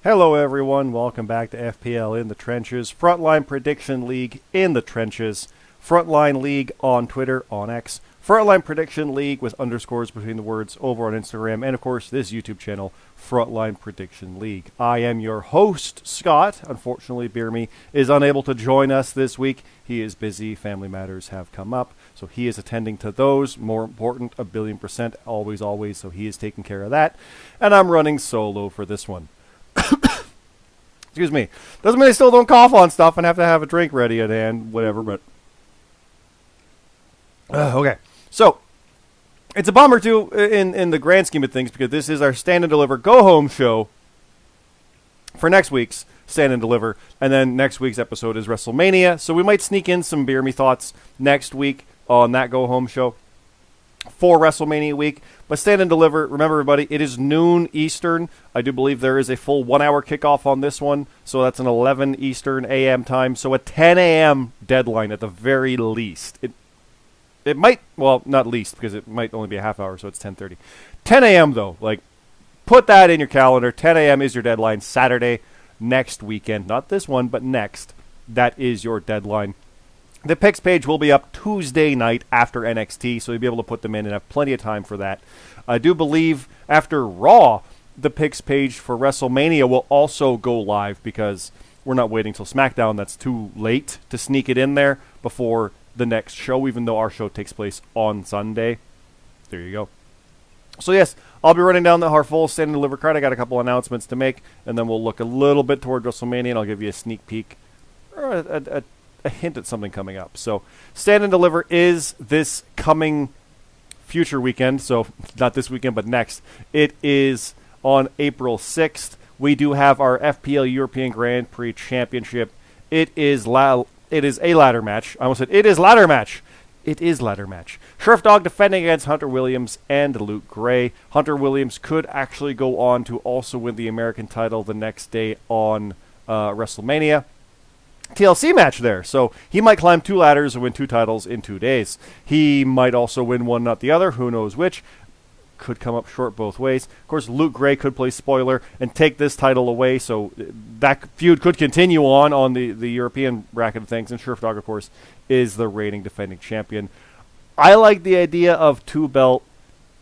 Hello, everyone. Welcome back to FPL in the Trenches, Frontline Prediction League in the Trenches, Frontline League on Twitter, on X, Frontline Prediction League with underscores between the words over on Instagram, and of course, this YouTube channel, Frontline Prediction League. I am your host, Scott. Unfortunately, Beerme is unable to join us this week. He is busy. Family matters have come up, so he is attending to those. More important, 1,000,000,000%, always, so he is taking care of that. And I'm running solo for this one. Excuse me. Doesn't mean I still don't cough on stuff and have to have a drink ready at hand, whatever, but... okay. So, it's a bummer, too, in the grand scheme of things, because this is our Stand and Deliver go-home show for next week's Stand and Deliver, and then next week's episode is WrestleMania, so we might sneak in some Beer Me thoughts next week on that go-home show for WrestleMania week. But Stand and Deliver, remember everybody, it is noon Eastern. I do believe there is a full 1 hour kickoff on this one, so that's an 11 Eastern a.m. time, so a 10 a.m. deadline at the very least. It might, well, not least, because it might only be a half hour, so it's 10:30. 10 a.m. though, like, put that in your calendar. 10 a.m. is your deadline, Saturday, next weekend. Not this one, but next. That is your deadline. The picks page will be up Tuesday night after NXT, so you'll be able to put them in and have plenty of time for that. I do believe after Raw, the picks page for WrestleMania will also go live, because we're not waiting till SmackDown. That's too late to sneak it in there before the next show, even though our show takes place on Sunday. There you go. So yes, I'll be running down our full Stand and Deliver card. I got a couple announcements to make, and then we'll look a little bit toward WrestleMania, and I'll give you a sneak peek, or a hint at something coming up. So Stand and Deliver is this coming future weekend, so not this weekend but next. It is on April 6th. We do have our FPL European Grand Prix Championship. It is a ladder match. I almost said it is ladder match. It is ladder match. Sheriff Dog defending against Hunter Williams and Luke Gray. Hunter Williams could actually go on to also win the American title the next day on WrestleMania. TLC match there, so he might climb 2 ladders and win 2 titles in 2 days. He might also win one, not the other, who knows which. Could come up short both ways. Of course, Luke Gray could play spoiler and take this title away, so that feud could continue on the European bracket of things, and Sheriff Dog, of course, is the reigning defending champion. I like the idea of 2 belt,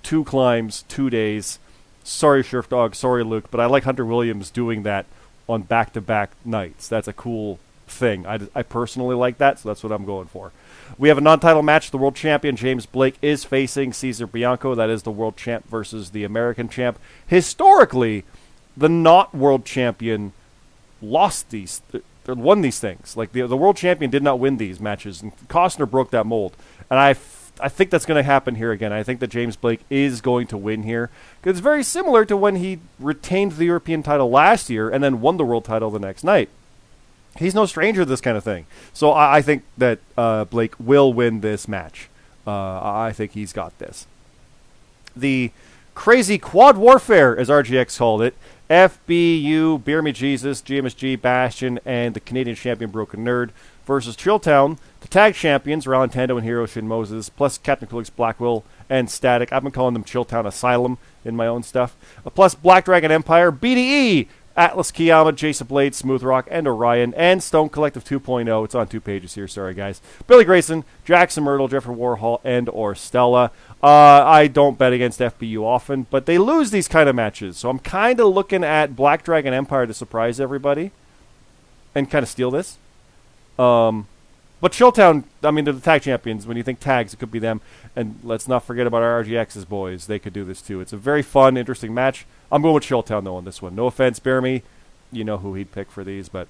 2 climbs, 2 days. Sorry, Sheriff Dog, sorry, Luke, but I like Hunter Williams doing that on back-to-back nights. That's a cool thing. I personally like that, so that's what I'm going for. We have a non-title match. The world champion James Blake is facing Cesar Bianco. That is the world champ versus the American champ. Historically, the not world champion lost these, won these things. Like the world champion did not win these matches, and Costner broke that mold. And I think that's going to happen here again. I think that James Blake is going to win here, because it's very similar to when he retained the European title last year and then won the world title the next night. He's no stranger to this kind of thing. So I think that Blake will win this match. I think he's got this. The crazy quad warfare, as RGX called it, FBU, Beer Me Jesus, GMSG, Bastion, and the Canadian champion Broken Nerd versus Chilltown, the tag champions, Ralph Tando and Hero Shin Moses, plus Captain Coolix, Blackwell, and Static. I've been calling them Chilltown Asylum in my own stuff. Plus Black Dragon Empire, BDE, Atlas Kiyama, Jason Blade, Smooth Rock, and Orion, and Stone Collective 2.0. It's on 2 pages here, sorry guys. Billy Grayson, Jackson Myrtle, Jeffrey Warhol, and or Stella. I don't bet against FBU often, but they lose these kind of matches. So I'm kind of looking at Black Dragon Empire to surprise everybody and kind of steal this. But Chilltown, I mean, they're the tag champions. When you think tags, it could be them. And let's not forget about our RGX's boys. They could do this too. It's a very fun, interesting match. I'm going with Chilltown, though, on this one. No offense, Bear Me. You know who he'd pick for these, but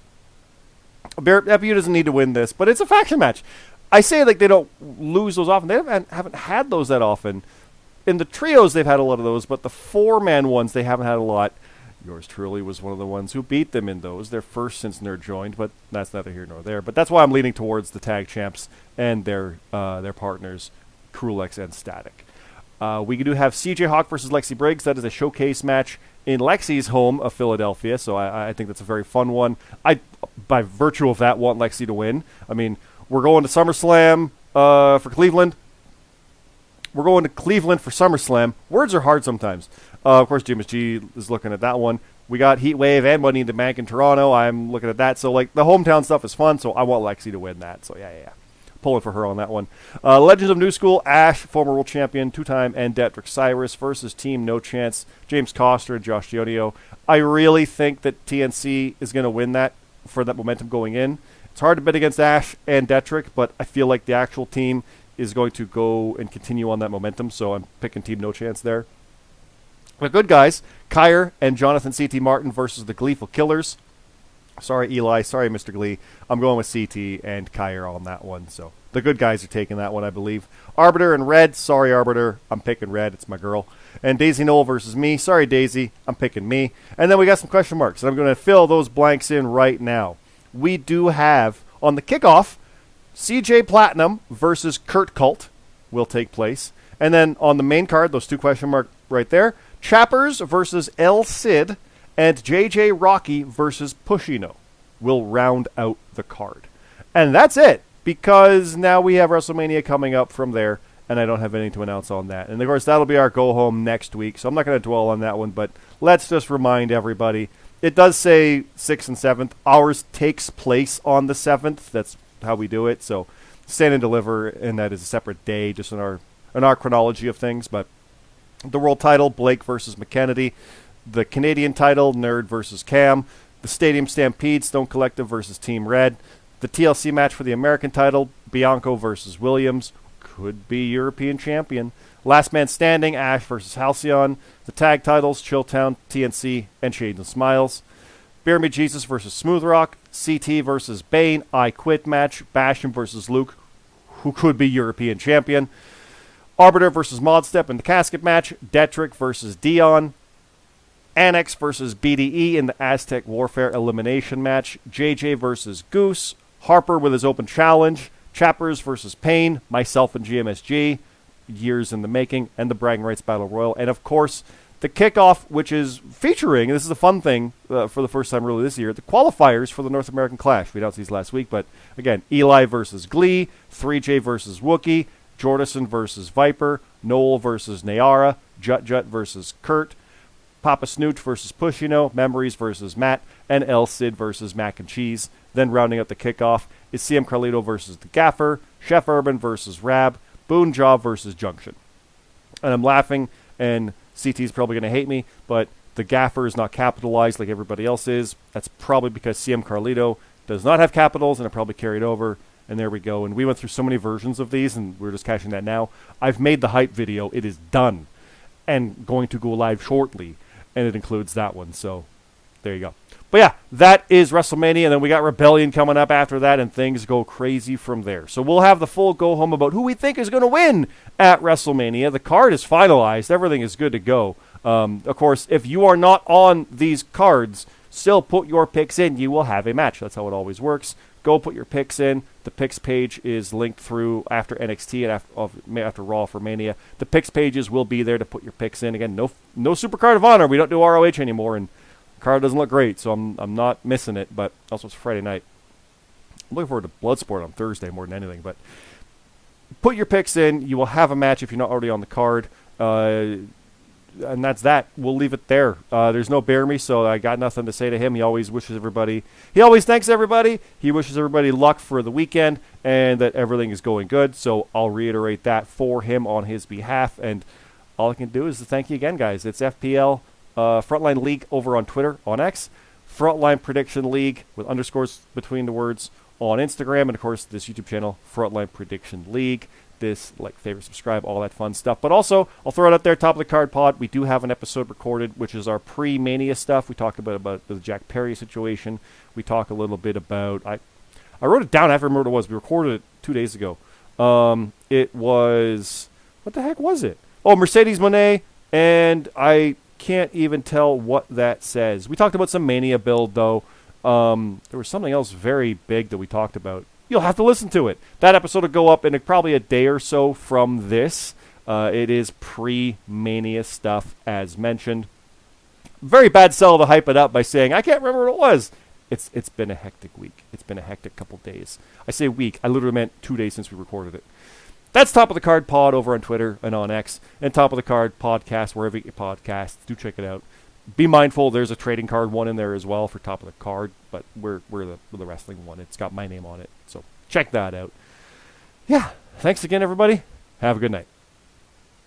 FBU doesn't need to win this. But it's a faction match. I say like they don't lose those often. They haven't had those that often. In the trios, they've had a lot of those, but the 4-man ones, they haven't had a lot. Yours truly was one of the ones who beat them in those. Their first since Nerd joined, but that's neither here nor there. But that's why I'm leaning towards the tag champs and their partners, Crulex and Static. We do have CJ Hawk versus Lexi Briggs. That is a showcase match in Lexi's home of Philadelphia, so I think that's a very fun one. I, by virtue of that, want Lexi to win. I mean, we're going to SummerSlam for Cleveland. We're going to Cleveland for SummerSlam. Words are hard sometimes. Of course, Jim G is looking at that one. We got Heat Wave and Money in the Bank in Toronto. I'm looking at that. So, like, the hometown stuff is fun, so I want Lexi to win that. So, yeah. Pulling for her on that one. Legends of New School, Ash, former world champion, 2-time, and Detrick Cyrus versus Team No Chance, James Coster and Josh Dionio. I really think that TNC is going to win that for that momentum going in. It's hard to bet against Ash and Detrick, but I feel like the actual team is going to go and continue on that momentum, so I'm picking Team No Chance there. The good guys, Kyer and Jonathan C.T. Martin versus the Gleeful Killers. Sorry, Eli. Sorry, Mr. Glee. I'm going with C.T. and Kyer on that one. So the good guys are taking that one, I believe. Arbiter and Red. Sorry, Arbiter. I'm picking Red. It's my girl. And Daisy Knoll versus me. Sorry, Daisy. I'm picking me. And then we got some question marks, and I'm going to fill those blanks in right now. We do have, on the kickoff, CJ Platinum versus Kurt Cult will take place. And then on the main card, those two question marks right there, Chappers versus El Cid and JJ Rocky versus Pushino will round out the card. And that's it, because now we have WrestleMania coming up from there, and I don't have anything to announce on that. And, of course, that'll be our go-home next week, so I'm not going to dwell on that one, but let's just remind everybody. It does say 6th and 7th. Ours takes place on the 7th. That's how we do it. So Stand and Deliver, and that is a separate day just in our chronology of things. But the world title, Blake versus McKennedy. The Canadian title, Nerd versus Cam. The Stadium Stampede, Stone Collective versus Team Red. The TLC match for the American title, Bianco versus Williams. Could be European champion. Last Man Standing, Ash versus Halcyon. The tag titles, Chilltown, TNC, and Shades and Smiles. Bear Me Jesus versus Smooth Rock. CT versus Bane, I Quit match. Basham versus Luke, who could be European champion. Arbiter versus Modstep in the casket match. Detrick versus Dion. Annex versus BDE in the Aztec Warfare elimination match. JJ versus Goose. Harper with his open challenge. Chappers versus Payne. Myself and GMSG. Years in the making. And the Bragging Rights Battle Royal. And, of course, the kickoff, which is featuring, and this is a fun thing for the first time really this year, the qualifiers for the North American Clash. We announced these last week, but, again, Eli versus Glee. 3J versus Wookie. Jordison versus Viper. Noel versus Nayara. Jut versus Kurt. Papa Snooch versus Pushino, Memories versus Matt, and El Cid versus Mac and Cheese. Then rounding up the kickoff is CM Carlito versus The Gaffer, Chef Urban versus Rab, Boone Jaw versus Junction. And I'm laughing, and CT's probably going to hate me, but The Gaffer is not capitalized like everybody else is. That's probably because CM Carlito does not have capitals, and it probably carried over. And there we go. And we went through so many versions of these, and we're just catching that now. I've made the hype video. It is done and going to go live shortly. And it includes that one, so there you go. But yeah, that is WrestleMania, and then we got Rebellion coming up after that, and things go crazy from there. So we'll have the full go-home about who we think is going to win at WrestleMania. The card is finalized. Everything is good to go. Of course, if you are not on these cards, still put your picks in. You will have a match. That's how it always works. Go put your picks in. The picks page is linked through after NXT and after Raw for Mania. The picks pages will be there to put your picks in. Again, no Super Card of Honor. We don't do ROH anymore, and the card doesn't look great, so I'm not missing it. But also it's Friday night. I'm looking forward to Bloodsport on Thursday more than anything. But put your picks in. You will have a match if you're not already on the card. And that's that. We'll leave it there. There's no Bear Me, so I got nothing to say to him. He always thanks everybody. He wishes everybody luck for the weekend and that everything is going good. So I'll reiterate that for him on his behalf. And all I can do is to thank you again, guys. It's FPL Frontline League over on Twitter, on X. Frontline Prediction League with underscores between the words on Instagram. And, of course, this YouTube channel, Frontline Prediction League. This, like, favorite, subscribe, all that fun stuff. But also, I'll throw it out there, top of the card pod. We do have an episode recorded, which is our pre-Mania stuff. We talk about the Jack Perry situation. We talk a little bit about... I wrote it down. I remember what it was. We recorded it 2 days ago. It was... What the heck was it? Oh, Mercedes Moné, and I can't even tell what that says. We talked about some Mania build, though. There was something else very big that we talked about. You'll have to listen to it. That episode will go up in probably a day or so from this. It is pre-Mania stuff, as mentioned. Very bad sell to hype it up by saying, I can't remember what it was. It's been a hectic week. It's been a hectic couple days. I say week. I literally meant 2 days since we recorded it. That's Top of the Card Pod over on Twitter and on X. And Top of the Card Podcast, wherever you get podcasts. Do check it out. Be mindful, there's a trading card one in there as well for top of the card, but we're the wrestling one. It's got my name on it, so check that out. Yeah, thanks again, everybody. Have a good night.